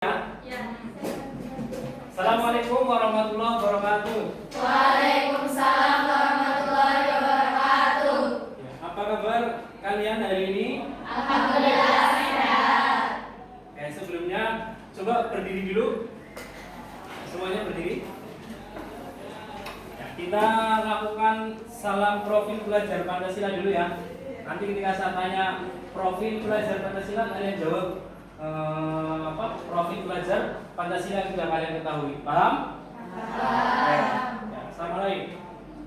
Ya. Assalamualaikum warahmatullahi wabarakatuh. Waalaikumsalam warahmatullahi wabarakatuh. Ya, apa kabar kalian hari ini? Alhamdulillah sehat. Sebelumnya coba berdiri dulu. Semuanya berdiri. Ya, kita lakukan salam profil belajar Pancasila dulu ya. Nanti ketika saya tanya profil belajar Pancasila, kalian jawab profil belajar Pancasila sudah kalian ketahui. Paham? Ya, sama lagi.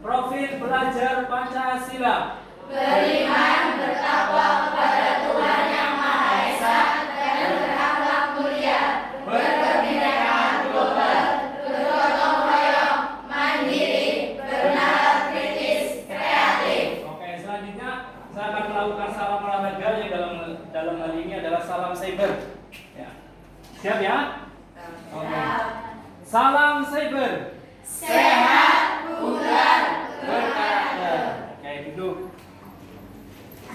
Profil belajar Pancasila. Beriman, bertakwa kepada Tuhan Yang Maha Esa dan berakhlak mulia, berkebinekaan global, bergotong royong, mandiri, bernalar kritis, kreatif. Oke, selanjutnya saya akan melakukan salam olahraga yang dalam hal ini adalah salam cyber. Ya. Siap ya? Oke. Salam cyber. Sehat, bugar, Berkarakter. Kayak duduk.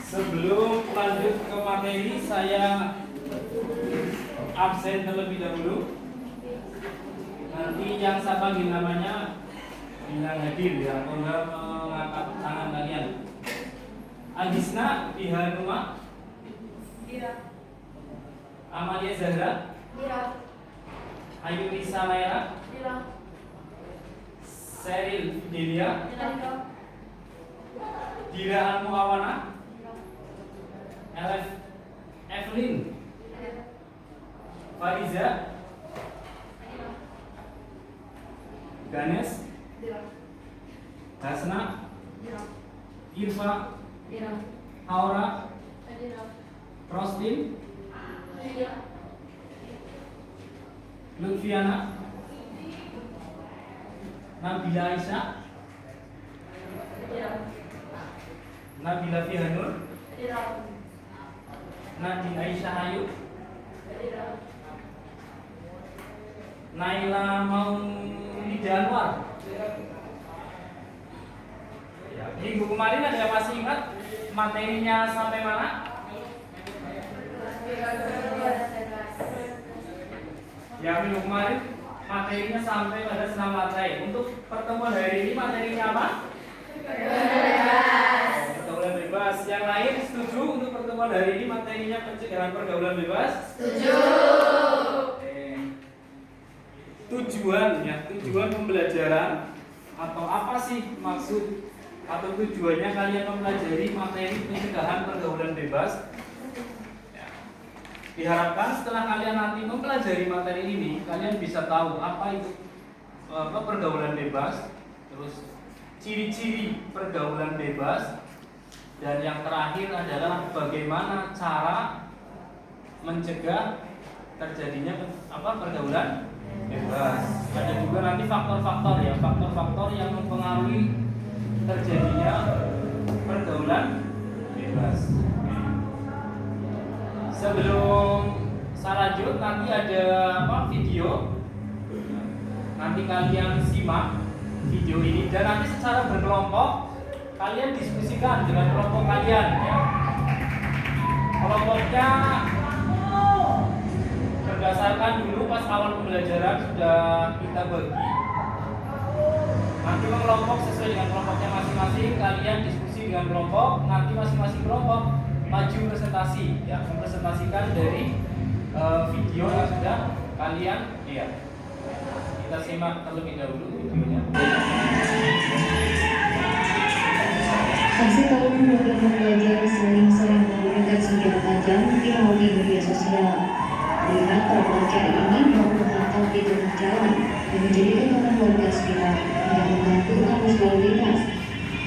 Sebelum lanjut ke materi, saya absen terlebih dahulu. Nanti yang saya panggil namanya bilang hadir ya, atau enggak mengangkat tangan kalian. Agisna Bihanuma. Iya. Amalia Zahra. Iya. Ayu Nisa Naira. Iya. Seril Fidelia. Iya. Dira Al-Muawana. Evelyn. Fariza. Ganes. Hasna. Irfa. Aura. Roslin. Lutfiana. Nabila Aisyah. Nabila Fihanur. Nadine Aisyah Ayu. Naila Maulida Anwar. Ya, minggu kemarin ada yang masih ingat materinya sampai mana? Ya, minggu kemarin materinya sampai pada senam lantai. Untuk pertemuan hari ini materinya apa? Pergaulan bebas. Yang lain setuju untuk pertemuan hari ini materinya pencegahan pergaulan bebas? Setuju. Tujuan pembelajaran atau apa sih maksud atau tujuannya kalian mempelajari materi pencegahan pergaulan bebas? Ya. Diharapkan setelah kalian nanti mempelajari materi ini, kalian bisa tahu apa itu pergaulan bebas, terus ciri-ciri pergaulan bebas, dan yang terakhir adalah bagaimana cara mencegah terjadinya pergaulan bebas. Ada juga nanti faktor-faktor ya, faktor-faktor yang mempengaruhi terjadinya pergaulan bebas. Sebelum saya lanjut, nanti ada video. Nanti kalian simak video ini dan nanti secara berkelompok kalian diskusikan dengan kelompok kalian ya. Kelompoknya berdasarkan dulu pas awal pembelajaran sudah kita bagi. Nanti mengelompok sesuai dengan kelompoknya masing-masing. Kalian diskusi dengan kelompok. Nanti masing-masing kelompok maju presentasi ya, mempresentasikan dari video yang sudah kalian lihat. Kita simak terlebih dahulu videonya. Aksi tahunan warga pembelajar sering menggunakan senjata tajam di media sosial. Melihat para pelajar ini melakukan hal di tengah jalan dan menjadikan orang warga sekitar yang mengganggu arus lalu lintas.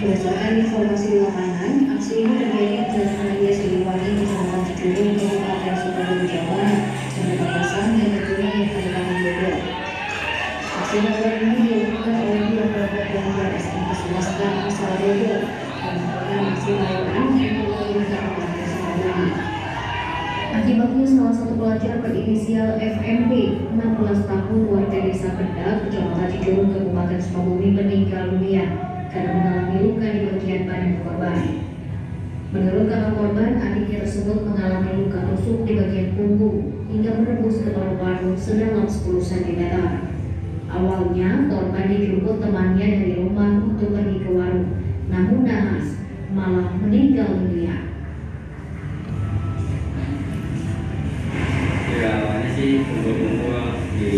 Berdasarkan informasi di lapangan, aksi ini terjadi di Jalan Raya Siliwangi, Kecamatan Cijurung, Kabupaten Sukabumi, Jawa Barat, yang berbatasan dengan wilayah Kabupaten Bogor. Aksi nakal ini dilakukan oleh dua kelompok pelajar SMP swasta asal Bogor yang melakukan aksi layanan untuk pemerintah Kabupaten Sukabumi. Akibatnya salah satu pelajar berinisial FMP, 16 tahun, warga desa Kendal, Kecamatan Cijurung, Kabupaten Sukabumi meninggal dunia karena mengalami luka di bagian badan korban. Menurut kakak korban, adiknya tersebut mengalami luka tusuk di bagian punggung hingga menembus ke paru-paru sedalam 10 cm. Awalnya, korban dijemput temannya dari rumah untuk pergi ke warung, namun naas malah meninggal dunia. Ya awalnya sih kumpul-kumpul di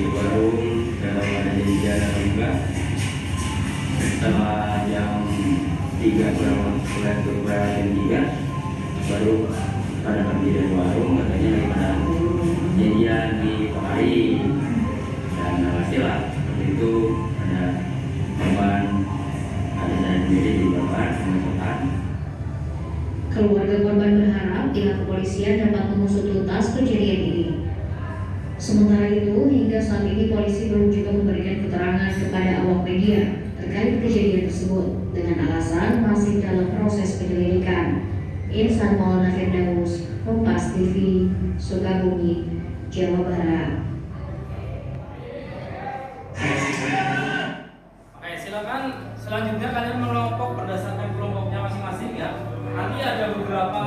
warung dalam ada janjian atau enggak. Setelah jam 3 kurang jam 3 baru pada pergi dari warung, katanya lagi pada janjian di Pekari. Dan hasilnya seperti itu ada korban, ada saya sendiri di korban kemacetan. Keluarga korban berharap pihak kepolisian dapat mengusut tuntas kejadian ini. Sementara itu, hingga saat ini polisi belum juga memberikan keterangan kepada awak media terkait kejadian tersebut dengan alasan masih dalam proses penyelidikan. Insan Maulana Firdaus, Kompas TV, Sukabumi, Jawa Barat. Oke, silakan selanjutnya kalian mengelompok berdasarkan kelompoknya masing-masing ya. Nanti ada beberapa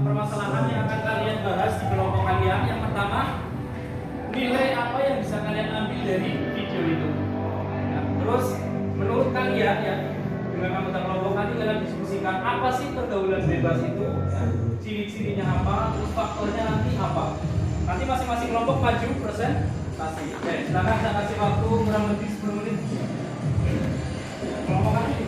permasalahan yang akan kalian bahas di kelompok kalian. Yang pertama, nilai apa yang bisa kalian ambil dari video itu. Nah, terus menurut kalian ya, dengan anggota kelompok nanti kalian diskusikan apa sih pergaulan bebas itu, ciri-cirinya apa, terus faktornya nanti apa. Nanti masing-masing kelompok maju presentasi. Oke, silakan saya kasih waktu kurang lebih 10 menit. Kelompok nanti.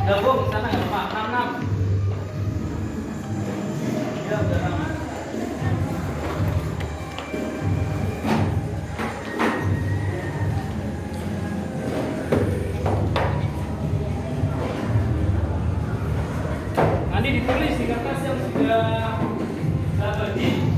Gabung di sana ya Pak, 66. Ya udah sama. Nanti ditulis di kertas yang sudah saya bagi.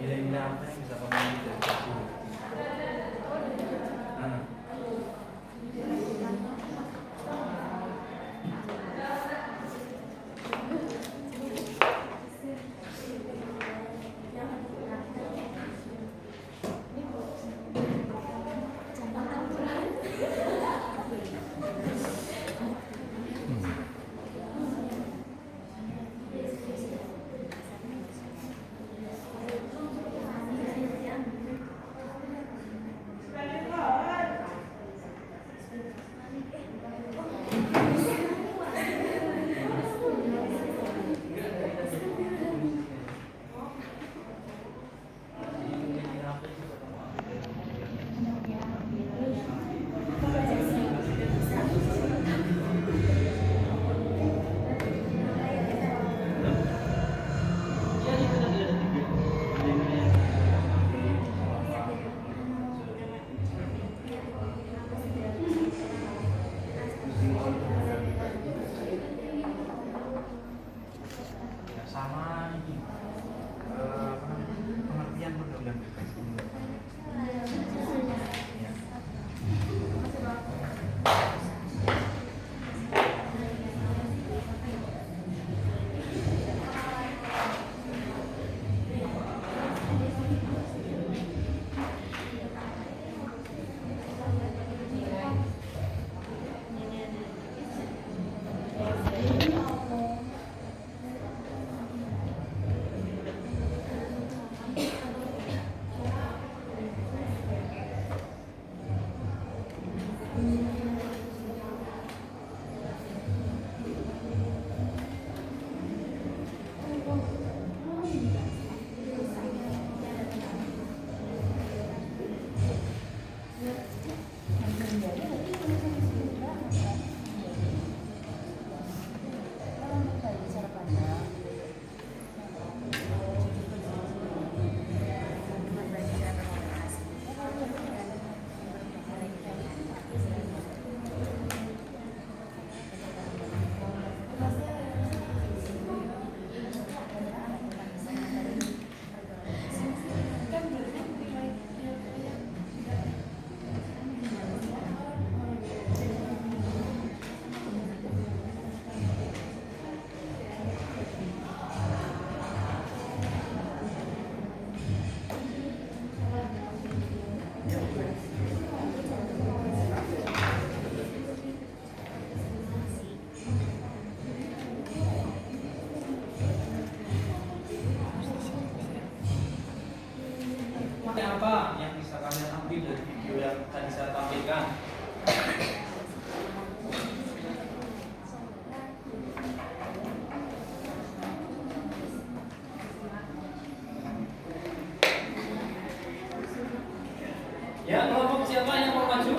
Nilai-nilai apa yang bisa kamu ambil dari video? Apa yang bisa kalian ambil dari video yang tadi saya tampilkan? Ya, kelompok siapa yang mau maju?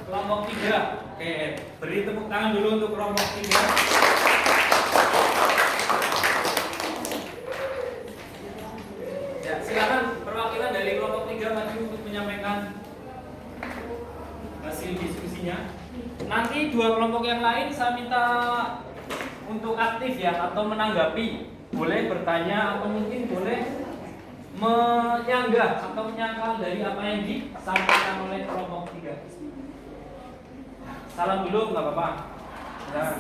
Kelompok 3. Oke, beri tepuk tangan dulu untuk kelompok 3. Ya, silakan perwakilan dari kelompok 3 maju untuk menyampaikan hasil diskusinya. Nanti dua kelompok yang lain saya minta untuk aktif ya, atau menanggapi. Boleh bertanya atau mungkin boleh menyanggah atau menyangkal dari apa yang disampaikan oleh kelompok 3. Salam dulu nggak apa-apa. Ya.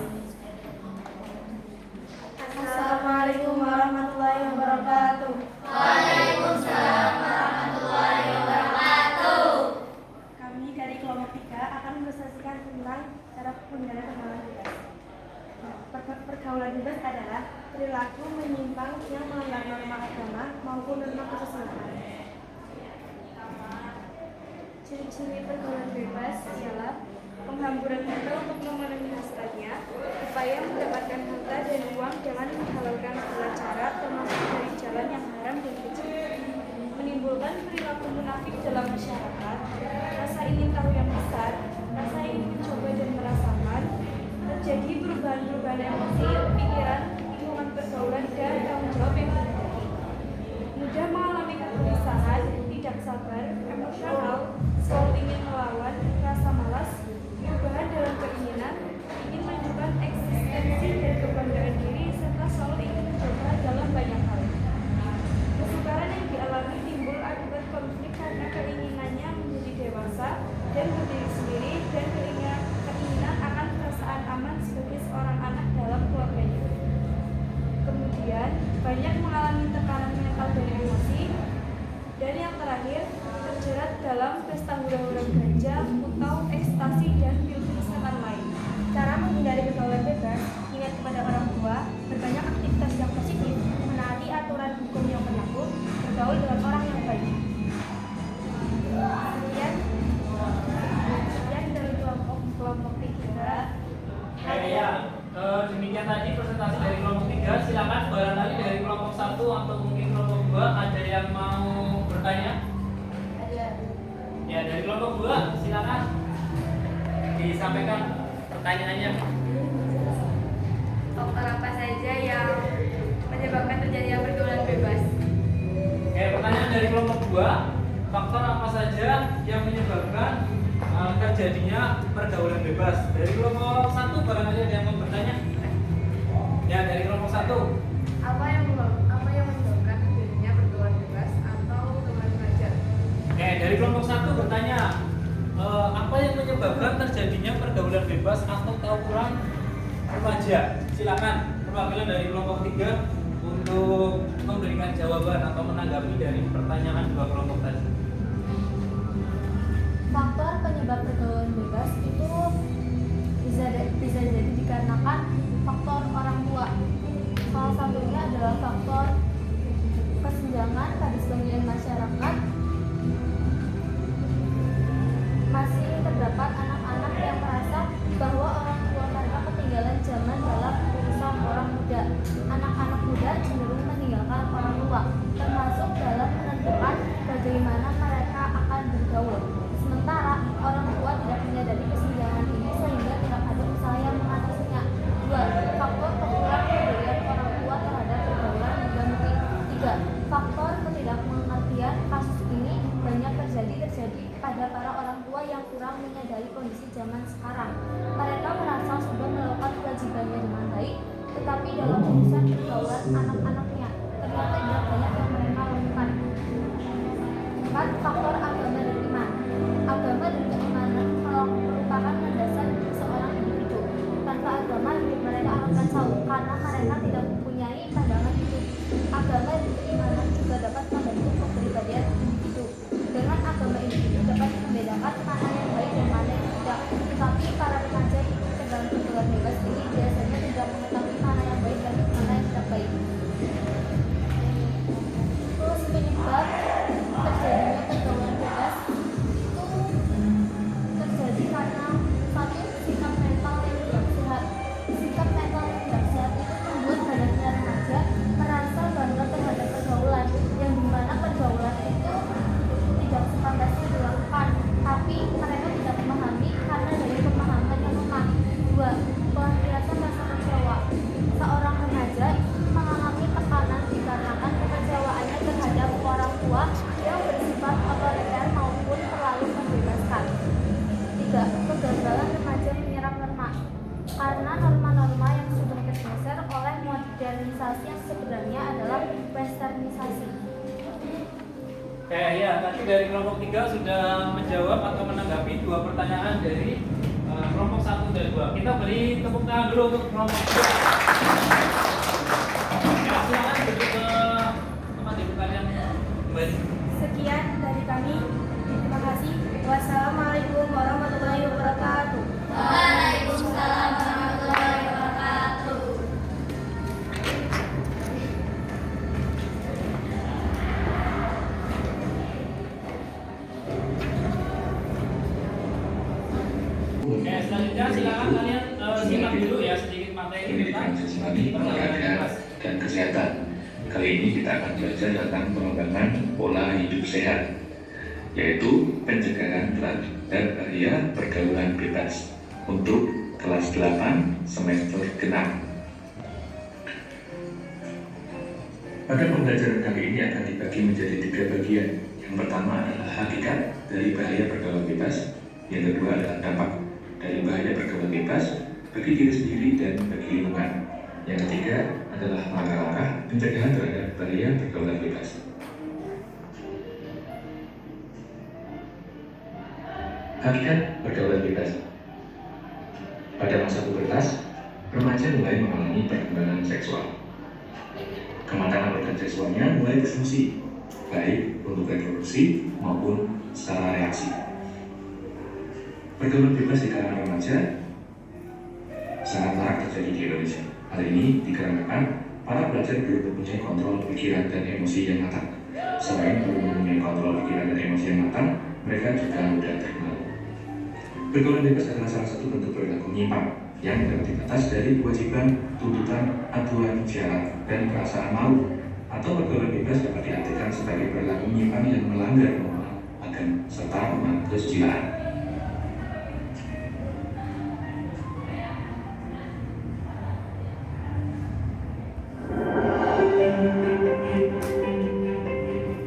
Assalamualaikum warahmatullahi wabarakatuh. Waalaikumsalam warahmatullahi wabarakatuh. Kami dari kelompok 3 akan mendesaksikan tentang cara pengendalian pergaulan bebas. Pergaulan bebas adalah perilaku menyimpang yang melanggar norma agama maupun norma kesusilaan. Ciri-ciri pergaulan bebas ialah penghamburan harta untuk memenuhi hasratnya, upaya mendapatkan harta dan uang dengan menghalalkan segala cara termasuk dari jalan yang haram dan kecil, menimbulkan perilaku munafik dalam masyarakat, rasa ingin tahu yang besar, rasa ingin mencoba dan merasakan, terjadi perubahan-perubahan emosi, pikiran, lingkungan pergaulan dan tanggung jawab yang tinggi, mudah mengalami kegelisahan, tidak sabar, emosional, selalu ingin melawan, rasa malas, perubahan dalam keinginan, ingin menunjukkan eksistensi dan kebanggaan diri, serta selalu ingin mencoba dalam banyak hal. Kesukaran yang dialami timbul akibat konflik karena keinginannya menjadi dewasa dan berdiri sendiri dan keinginan akan perasaan aman sebagai seorang anak dalam keluarganya. Kemudian, banyak mengalami tekanan mental dan emosi. Dan yang terakhir, terjerat dalam pesta hura-hura ganja, atau ekstasi dan pil-pil setan lain. Cara menghindari pergaulan bebas, ingat kepada orang tua, berbanyak aktivitas yang positif, menaati aturan hukum yang berlaku, bergaul dengan orang yang baik. Sekian dari kelompok 3. Ya, demikian tadi presentasi dari kelompok 3. Silakan barangkali dari kelompok 1 atau mungkin kelompok 2 ada yang mau bertanya? Ada. Ya, dari kelompok 2 silakan disampaikan pertanyaannya. Faktor apa saja yang menyebabkan terjadinya pergaulan bebas? Oke, pertanyaan dari kelompok 2, faktor apa saja yang menyebabkan terjadinya pergaulan bebas? Dari kelompok 1 barangkali ada yang mau bertanya? Ya, dari kelompok 1. Apa yang menyebabkan terjadinya pergaulan bebas atau pergaulan remaja? Oke, dari kelompok 1 bertanya, apa yang menyebabkan terjadinya pergaulan bebas atau tawuran remaja? Silakan perwakilan dari kelompok 3 untuk memberikan jawaban atau menanggapi dari pertanyaan dua kelompok tadi. Faktor penyebab pergaulan bebas itu bisa jadi dikarenakan faktor orang tua. Salah satunya adalah faktor kesenjangan pada sebagian masyarakat. Masih terdapat anak-anak yang merasa bahwa orang tua mereka ketinggalan zaman dalam urusan orang muda. Anak-anak muda cenderung meninggalkan orang tua, termasuk dalam menentukan bagaimana mereka akan bergaul. Sementara orang tua tidak menyadari kesenjangan ini sehingga tidak ada usaha yang mengatasinya. 2. Faktor kekurang pedulian orang tua terhadap pergaulan muda mudi. 3. Faktor ketidakmengertian. Kasus ini banyak terjadi pada para orang tua yang kurang menyadari kondisi zaman sekarang. Mereka merasa sudah melakukan kewajibannya dengan baik, tetapi dalam urusan pergaulan anak-anaknya ternyata tidak banyak yang mereka lakukan. 4. Faktor agama dan iman. Agama dan keimanan merupakan landasan seorang individu. Tanpa agama, hidup mereka akan jauh karena mereka tidak mempunyai pandangan hidup. Agama dan keimanan juga dapat membentuk kepribadian individu. Dengan agama individu dapat membedakan mana yang baik dan mana yang tidak. Tetapi tua yang bersifat otoriter maupun terlalu membebaskan. 3. Kegagalan remaja menyerap norma. Karena norma-norma yang sudah tergeser oleh modernisasi yang sebenarnya adalah westernisasi. Ya, tadi dari kelompok 3 sudah menjawab atau menanggapi 2 pertanyaan dari kelompok 1 dan 2. Kita beri tepuk tangan dulu untuk kelompok 2. Ya, silakan berikut ke tempat ibu kalian kembali. Sekian dari kami. Terima kasih. Wassalamualaikum warahmatullahi wabarakatuh. Waalaikumsalam warahmatullahi wabarakatuh. Oke, selanjutnya silakan kalian simak dulu ya sedikit materi Pendidikan tentang jasmani, olahraga, dan kesehatan. Kali ini kita akan belajar tentang pengembangan pola hidup sehat, yaitu pencegahan dan bahaya pergaulan bebas untuk kelas 8 semester genap. Pada pembelajaran kali ini akan dibagi menjadi 3 bagian. Yang pertama adalah hakikat dari bahaya pergaulan bebas, yang kedua adalah dampak dari bahaya pergaulan bebas bagi diri sendiri dan bagi lingkungan. Yang ketiga adalah langkah-langkah pencegahan terhadap bahaya pergaulan bebas. Hakikat pergaulan bebas. Pada masa pubertas, remaja mulai mengalami perkembangan seksual. Kematangan organ seksualnya mulai berfungsi, baik untuk reproduksi maupun secara reaksi. Pergaulan bebas di kalangan remaja sangat marak terjadi di Indonesia. Hal ini dikarenakan para pelajar belum mempunyai kontrol pikiran dan emosi yang matang. Selain belum mempunyai kontrol pikiran dan emosi yang matang, mereka juga mudah terpengaruh. Pergaulan bebas adalah salah satu bentuk perilaku menyimpang yang dapat dibatas dari kewajiban, tuntutan, aduan, syarat, dan perasaan malu. Atau pergaulan bebas dapat diartikan sebagai perilaku menyimpang yang melanggar norma agama serta norma kesusilaan.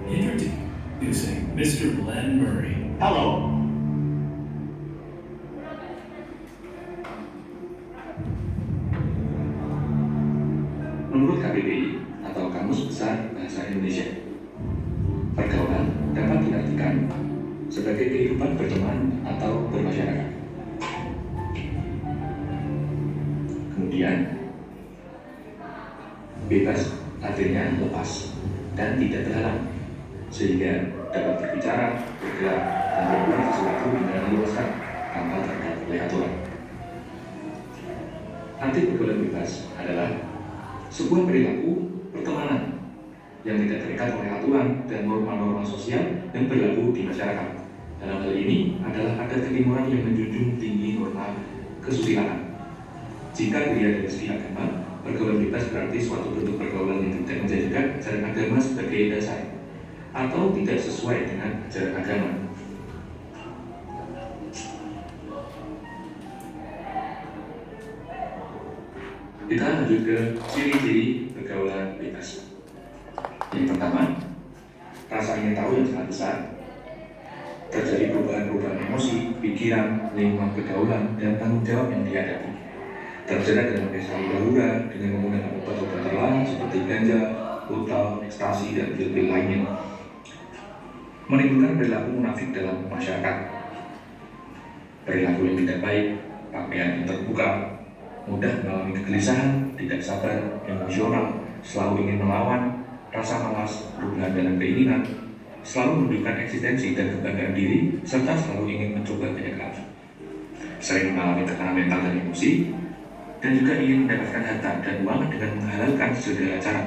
Introducing Mr. Len Murray. Halo. Menurut KBBI atau Kamus Besar Bahasa Indonesia, pergaulan dapat diartikan sebagai kehidupan berteman atau bermasyarakat. Kemudian, bebas artinya lepas dan tidak terhalang, sehingga dapat berbicara, bergerak, dan berbuat sesuatu dengan leluasa tanpa terikat oleh aturan. Arti pergaulan bebas adalah sebuah perilaku pertemanan yang tidak terikat oleh aturan dan norma-norma sosial yang berlaku di masyarakat. Dalam hal ini adalah adat ketimuran yang menjunjung tinggi norma kesusilaan. Jika dilihat dari segi agama, pergaulan bebas berarti suatu bentuk pergaulan yang tidak menjadikan ajaran agama sebagai dasar atau tidak sesuai dengan ajaran agama. Kita lanjut ke ciri-ciri pergaulan bebas. Yang pertama, rasa ingin tahu yang sangat besar. Terjadi perubahan-perubahan emosi, pikiran, lingkungan pergaulan, dan tanggung jawab yang dihadapi. Terjerat dalam saling bahura dengan menggunakan obat-obat terlarang seperti ganja, brutal, ekstasi, dan pil-pil lainnya. Menimbulkan perilaku munafik dalam masyarakat. Perilaku yang tidak baik, pakaian yang terbuka, mudah mengalami kegelisahan, tidak sabar, emosional, selalu ingin melawan, rasa malas, perubahan dalam keinginan, selalu menunjukkan eksistensi dan kebanggaan diri, serta selalu ingin mencoba banyak hal. Sering mengalami tekanan mental dan emosi, dan juga ingin mendapatkan harta dan uang dengan menghalalkan segala cara.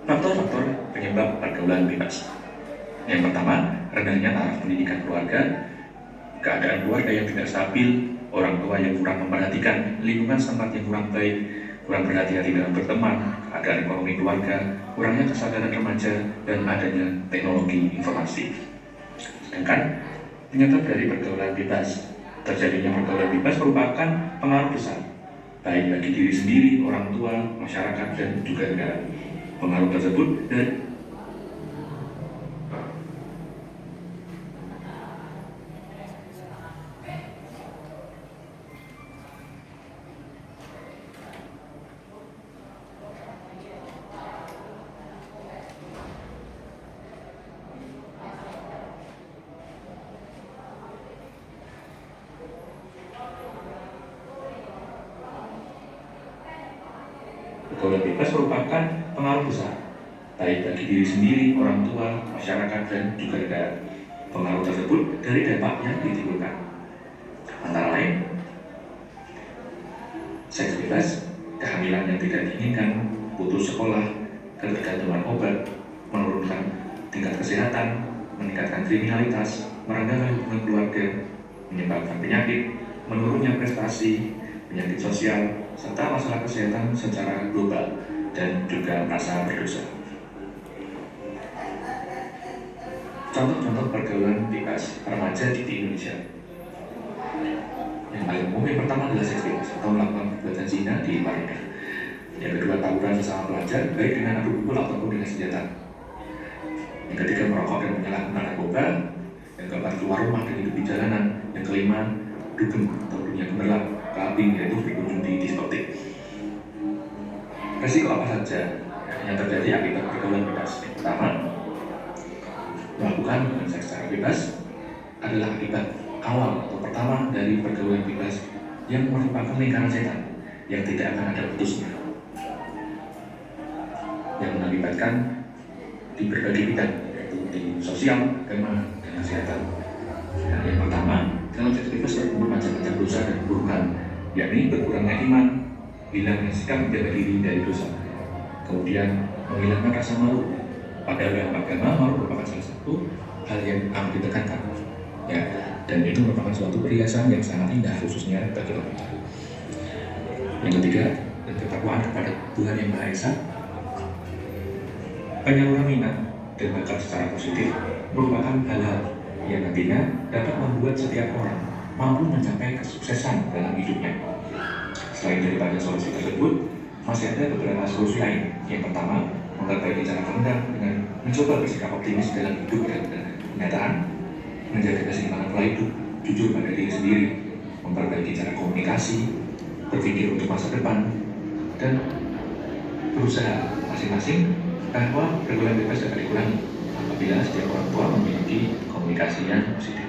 Faktor-faktor penyebab pergaulan bebas. Yang pertama, rendahnya taraf pendidikan keluarga, keadaan keluarga yang tidak stabil, orang tua yang kurang memperhatikan, lingkungan setempat yang kurang baik, kurang berhati-hati dalam berteman, keadaan ekonomi keluarga, kurangnya kesadaran remaja, dan adanya teknologi informasi. Sedangkan penyebab dari pergaulan bebas, terjadinya pergaulan bebas merupakan pengaruh besar baik bagi diri sendiri, orang tua, masyarakat, dan juga negara. Pengaruh tersebut dari pergaulan bebas merupakan pengaruh besar, baik bagi diri sendiri, orang tua, masyarakat, dan juga negara. Pengaruh tersebut dari dampak yang ditimbulkan, antara lain seks bebas, kehamilan yang tidak diinginkan, putus sekolah, ketergantungan obat, menurunkan tingkat kesehatan, meningkatkan kriminalitas, merendahkan hubungan keluarga, menyebabkan penyakit, menurunnya prestasi, penyakit sosial, serta masalah kesehatan secara global, dan juga merasa berdosa. Contoh-contoh pergaulan bebas remaja di Indonesia. Yang paling umum yang pertama adalah seks bebas atau melakukan perbuatan zina di luar nikah. Yang kedua, tawuran sesama pelajar baik dengan adu pukul ataupun dengan senjata. Yang ketiga, merokok dan menyalahgunakan narkoba. Yang keempat, keluar rumah dan hidup di jalanan. Yang kelima, dugem atau dunia gemerlap, clubbing, yaitu berkunjung di diskotik. Resiko apa saja yang terjadi akibat pergaulan bebas? Yang pertama, melakukan hubungan seks secara bebas adalah akibat awal atau pertama dari pergaulan bebas yang merupakan lingkaran setan yang tidak akan ada putusnya, yang mengakibatkan di berbagai bidang, yaitu di sosial, agama, dan kesehatan. Nah, yang pertama, dalam seks bebas terkumpul macam-macam dosa dan keburukan, yakni berkurangnya iman, hilangnya sikap menjaga diri dari dosa, kemudian menghilangkan rasa malu. Padahal dalam agama, malu merupakan salah satu hal yang amat ditekankan, ya, dan itu merupakan suatu perhiasan yang sangat indah, khususnya bagi wanita. Yang ketiga, dan ketakwaan kepada Tuhan Yang Maha Esa. Penyaluran minat dan bakat secara positif merupakan hal-hal yang nantinya dapat membuat setiap orang mampu mencapai kesuksesan dalam hidupnya. Selain daripada solusi tersebut, masih ada beberapa solusi lain. Yang pertama, memperbaiki cara pandang dengan mencoba bersikap optimis dalam hidup dan kenyataan, menjaga keseimbangan pola hidup, jujur pada diri sendiri, memperbaiki cara komunikasi, berpikir untuk masa depan, dan berusaha masing-masing bahwa pergaulan bebas dapat dikurangi apabila setiap orang tua memiliki komunikasi yang positif.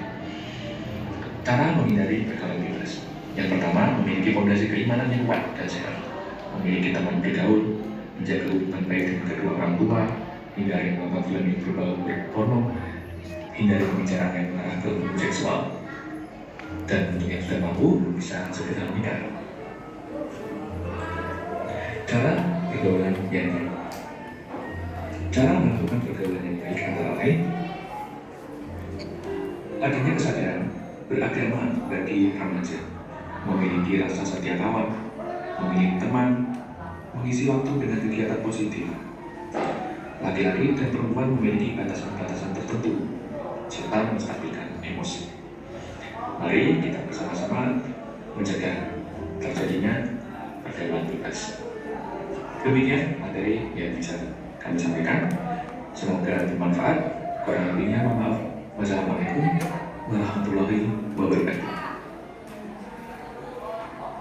Cara menghindari pergaulan bebas. Yang pertama, memiliki fondasi keimanan yang kuat dan sehat, memiliki teman bergaul, menjaga hubungan baik dengan kedua orang tua, hindari melakukan film yang berbau porno, hindari pembicaraan yang mengarah ke hubungan seksual, dan untuk yang sudah mampu bisa segera menikah. Cara pergaulan yang baik. Cara melakukan pergaulan yang baik antara lain adanya kesadaran beragama bagi remaja, memiliki rasa setia kawan, memiliki teman, mengisi waktu dengan kegiatan positif. Laki-laki dan perempuan memiliki batasan-batasan tertentu, serta menstabilkan emosi. Mari kita bersama-sama mencegah terjadinya pergaulan bebas. Demikian materi yang bisa kami sampaikan. Semoga bermanfaat. Kurang lebihnya mohon maaf. Wassalamualaikum warahmatullahi wabarakatuh.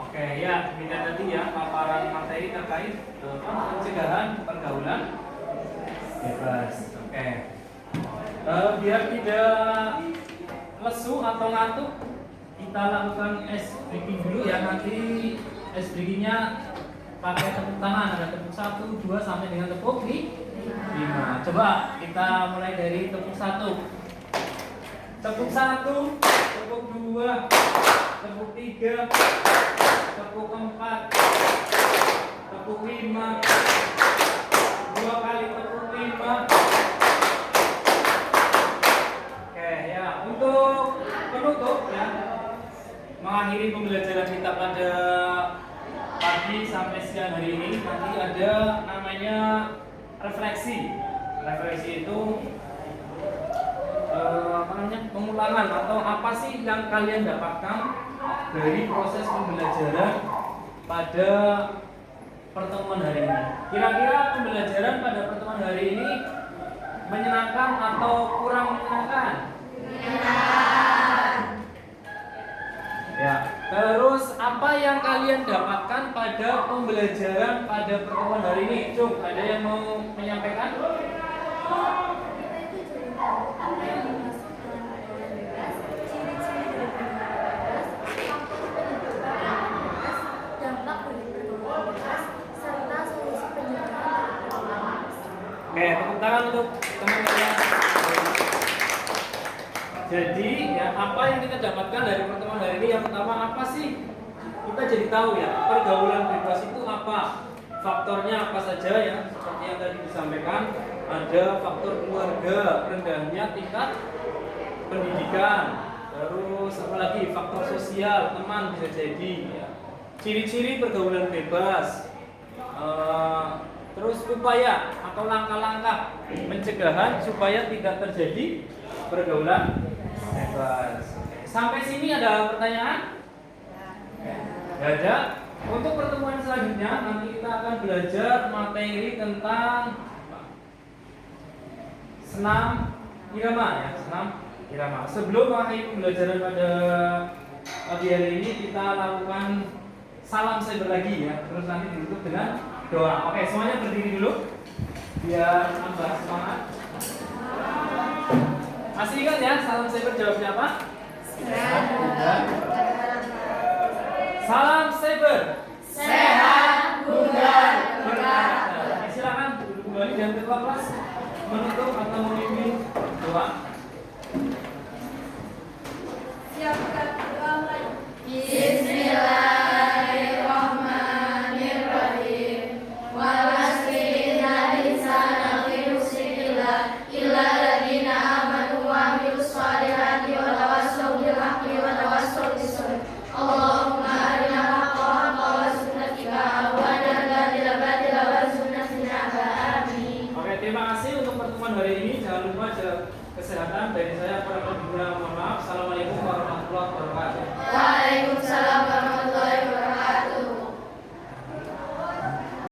Oke, ya, demikian tadi ya paparan materi terkait pencegahan pergaulan bebas. Oke. Biar tidak lesu atau ngantuk, kita lakukan ice breaking dulu ya. Nanti ice breakingnya pakai tepuk tangan, ada tepuk 1, 2 sampai dengan tepuk 5. Coba kita mulai dari tepuk 1. Tepuk 1, tepuk 2, tepuk 3, tepuk 4, tepuk 5, 2 kali tepuk 5. Oke ya, untuk penutup ya, mengakhiri pembelajaran kita pada pagi sampai siang hari ini, nanti ada namanya refleksi. Refleksi itu pengulangan atau apa sih yang kalian dapatkan dari proses pembelajaran pada pertemuan hari ini. Kira-kira pembelajaran pada pertemuan hari ini menyenangkan atau kurang menyenangkan? Ya. Terus apa yang kalian dapatkan pada pembelajaran pada pertemuan hari ini? Cuk, ada yang mau menyampaikan? Kita itu jadi tahu apa yang dimaksud dengan pergaulan bebas, ciri-ciri dari pergaulan bebas, faktor penyebab pergaulan bebas, dampak dari pergaulan bebas, serta solusi pencegahan dari pergaulan bebas. Oke, tepuk tangan untuk teman-teman. Jadi, ya, apa yang kita dapatkan dari pertemuan hari ini? Yang pertama, apa sih? Kita jadi tahu ya, pergaulan bebas itu apa? Faktornya apa saja ya? Seperti yang tadi disampaikan, ada faktor keluarga, rendahnya tingkat pendidikan, terus apa lagi? Faktor sosial, teman bisa jadi. Ya. Ciri-ciri pergaulan bebas. Terus upaya atau langkah-langkah pencegahan supaya tidak terjadi pergaulan bebas. Sampai sini ada pertanyaan? Tidak ada. Untuk pertemuan selanjutnya nanti kita akan belajar materi tentang senam irama ya, senam irama. Sebelum mengakhiri pembelajaran pada pagi hari ini kita lakukan salam cyber lagi ya. Terus nanti ditutup dengan doa. Oke, semuanya berdiri dulu biar nambah semangat. Masih ingat ya salam cyber jawabnya apa? Salam cyber. Sehat, bugar, berkata. Silakan duduk kembali dan ketua kelas menutup atau memimpin doa. Siapkan doa mulai. Bismillahirrahmanirrahim. Wal asri innal insana lafi khusr illa alladziina aamanu wa 'amilus shalihati wa tawassaw bil haqqi wa tawassaw bis sabr. Allahumma arina al-haqqa haqqan warzuqna ittiba'ahu wa arina al-batila warzuqna ijtinaba. Amin. Oke, terima kasih untuk pertemuan hari ini. Jangan lupa jaga kesehatan. Dari saya para pendengar, mohon maaf. Assalamualaikum warahmatullahi wabarakatuh. Waalaikumsalam warahmatullahi wabarakatuh.